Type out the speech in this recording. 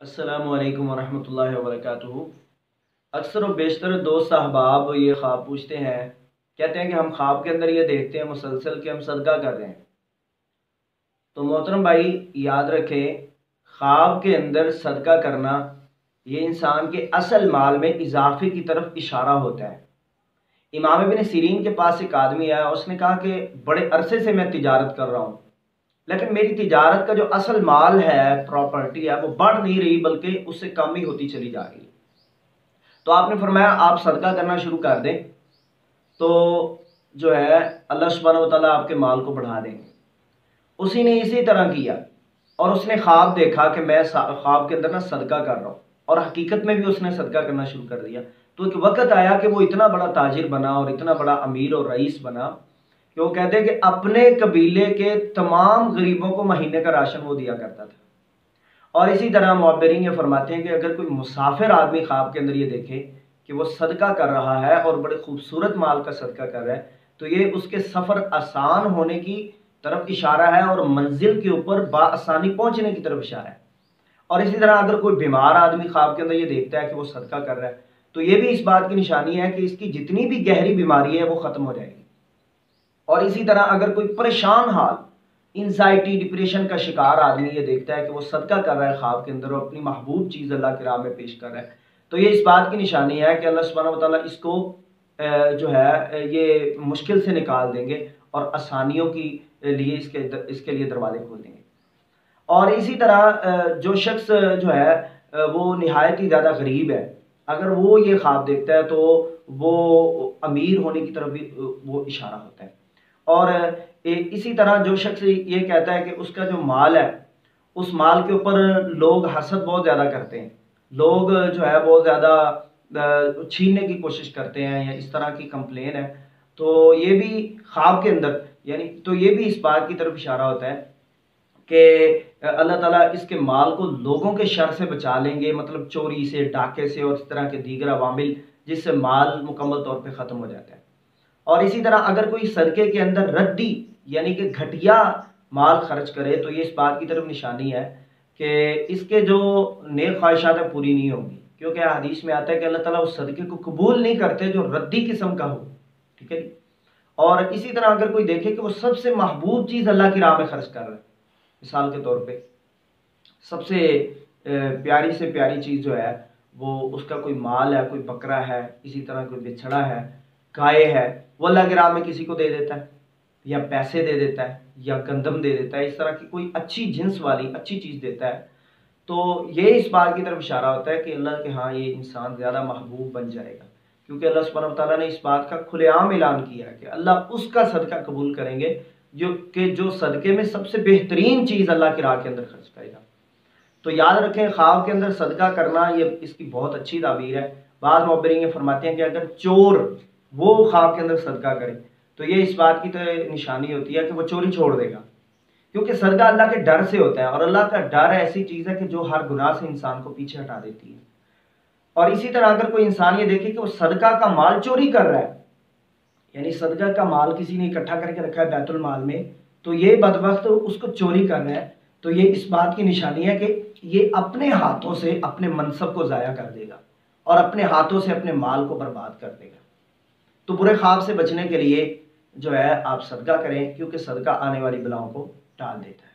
السلام علیکم ورحمۃ اللہ وبرکاتہ۔ اکثر و بیشتر دوست احباب یہ خواب پوچھتے ہیں، کہتے ہیں کہ ہم خواب کے اندر یہ دیکھتے ہیں مسلسل کہ ہم صدقہ کر رہے ہیں۔ تو محترم بھائی یاد رکھیں، خواب کے اندر صدقہ کرنا یہ انسان کے اصل مال میں اضافے کی طرف اشارہ ہوتا ہے۔ امام ابن سیرین کے پاس ایک آدمی آیا، اس نے کہا کہ بڑے عرصے سے میں تجارت کر رہا ہوں، لیکن میری تجارت کا جو اصل مال ہے، پراپرٹی ہے، وہ بڑھ نہیں رہی بلکہ اس سے کم ہی ہوتی چلی جا رہی ہے۔ تو آپ نے فرمایا آپ صدقہ کرنا شروع کر دیں تو جو ہے اللہ سبحانہ و تعالیٰ آپ کے مال کو بڑھا دیں گے۔ اسی نے اسی طرح کیا اور اس نے خواب دیکھا کہ میں خواب کے اندر نا صدقہ کر رہا ہوں، اور حقیقت میں بھی اس نے صدقہ کرنا شروع کر دیا۔ تو ایک وقت آیا کہ وہ اتنا بڑا تاجر بنا اور اتنا بڑا امیر اور رئیس بنا کہ وہ کہتے ہیں کہ اپنے قبیلے کے تمام غریبوں کو مہینے کا راشن وہ دیا کرتا تھا۔ اور اسی طرح معبرین یہ فرماتے ہیں کہ اگر کوئی مسافر آدمی خواب کے اندر یہ دیکھے کہ وہ صدقہ کر رہا ہے اور بڑے خوبصورت مال کا صدقہ کر رہا ہے، تو یہ اس کے سفر آسان ہونے کی طرف اشارہ ہے اور منزل کے اوپر بآسانی پہنچنے کی طرف اشارہ ہے۔ اور اسی طرح اگر کوئی بیمار آدمی خواب کے اندر یہ دیکھتا ہے کہ وہ صدقہ کر رہا ہے، تو یہ بھی اس بات کی نشانی ہے کہ اس کی جتنی بھی گہری بیماری ہے وہ ختم ہو جائے گی۔ اور اسی طرح اگر کوئی پریشان حال، انزائٹی، ڈپریشن کا شکار آدمی یہ دیکھتا ہے کہ وہ صدقہ کر رہا ہے خواب کے اندر اور اپنی محبوب چیز اللہ کی راہ میں پیش کر رہا ہے، تو یہ اس بات کی نشانی ہے کہ اللہ سبحانہ و تعالیٰ اس کو جو ہے یہ مشکل سے نکال دیں گے اور آسانیوں کی لیے اس کے لیے دروازے کھول دیں گے۔ اور اسی طرح جو شخص جو ہے وہ نہایت ہی زیادہ غریب ہے، اگر وہ یہ خواب دیکھتا ہے تو وہ امیر ہونے کی طرف بھی وہ اشارہ ہوتا ہے۔ اور اسی طرح جو شخص یہ کہتا ہے کہ اس کا جو مال ہے، اس مال کے اوپر لوگ حسد بہت زیادہ کرتے ہیں، لوگ جو ہے بہت زیادہ چھیننے کی کوشش کرتے ہیں یا اس طرح کی کمپلین ہے، تو یہ بھی خواب کے اندر یعنی تو یہ بھی اس بات کی طرف اشارہ ہوتا ہے کہ اللہ تعالیٰ اس کے مال کو لوگوں کے شر سے بچا لیں گے، مطلب چوری سے، ڈاکے سے اور اس طرح کے دیگر عوامل جس سے مال مکمل طور پہ ختم ہو جاتا ہے۔ اور اسی طرح اگر کوئی صدقے کے اندر ردی یعنی کہ گھٹیا مال خرچ کرے تو یہ اس بات کی طرف نشانی ہے کہ اس کے جو نیک خواہشات ہیں پوری نہیں ہوں گی، کیونکہ حدیث میں آتا ہے کہ اللہ تعالیٰ اس صدقے کو قبول نہیں کرتے جو ردی قسم کا ہو، ٹھیک ہے جی۔ اور اسی طرح اگر کوئی دیکھے کہ وہ سب سے محبوب چیز اللہ کی راہ میں خرچ کر رہا ہے، مثال کے طور پہ سب سے پیاری سے پیاری چیز جو ہے وہ اس کا کوئی مال ہے، کوئی بکرا ہے، اسی طرح کوئی بچھڑا ہے، گائے ہے، وہ اللہ کی راہ میں کسی کو دے دیتا ہے یا پیسے دے دیتا ہے یا گندم دے دیتا ہے، اس طرح کی کوئی اچھی جنس والی اچھی چیز دیتا ہے، تو یہ اس بات کی طرف اشارہ ہوتا ہے کہ اللہ کے ہاں یہ انسان زیادہ محبوب بن جائے گا، کیونکہ اللہ سبحانہ وتعالیٰ نے اس بات کا کھلے عام اعلان کیا ہے کہ اللہ اس کا صدقہ قبول کریں گے جو صدقے میں سب سے بہترین چیز اللہ کی راہ کے اندر خرچ کرے گا۔ تو یاد رکھیں خواب کے اندر صدقہ کرنا یہ اس کی بہت اچھی تعبیر ہے۔ بعض معبرین یہ فرماتے ہیں کہ اگر چور وہ خواب کے اندر صدقہ کرے تو یہ اس بات کی نشانی ہوتی ہے کہ وہ چوری چھوڑ دے گا، کیونکہ صدقہ اللہ کے ڈر سے ہوتا ہے، اور اللہ کا ڈر ایسی چیز ہے کہ جو ہر گناہ سے انسان کو پیچھے ہٹا دیتی ہے۔ اور اسی طرح اگر کوئی انسان یہ دیکھے کہ وہ صدقہ کا مال چوری کر رہا ہے، یعنی صدقہ کا مال کسی نے اکٹھا کر کے رکھا ہے بیت المال میں، تو یہ بدبخت اس کو چوری کر رہا ہے، تو یہ اس بات کی نشانی ہے کہ یہ اپنے ہاتھوں سے اپنے منصب کو ضائع کر دے گا اور اپنے ہاتھوں سے اپنے مال کو برباد کر دے گا۔ تو برے خواب سے بچنے کے لیے جو ہے آپ صدقہ کریں، کیونکہ صدقہ آنے والی بلاؤں کو ٹال دیتا ہے۔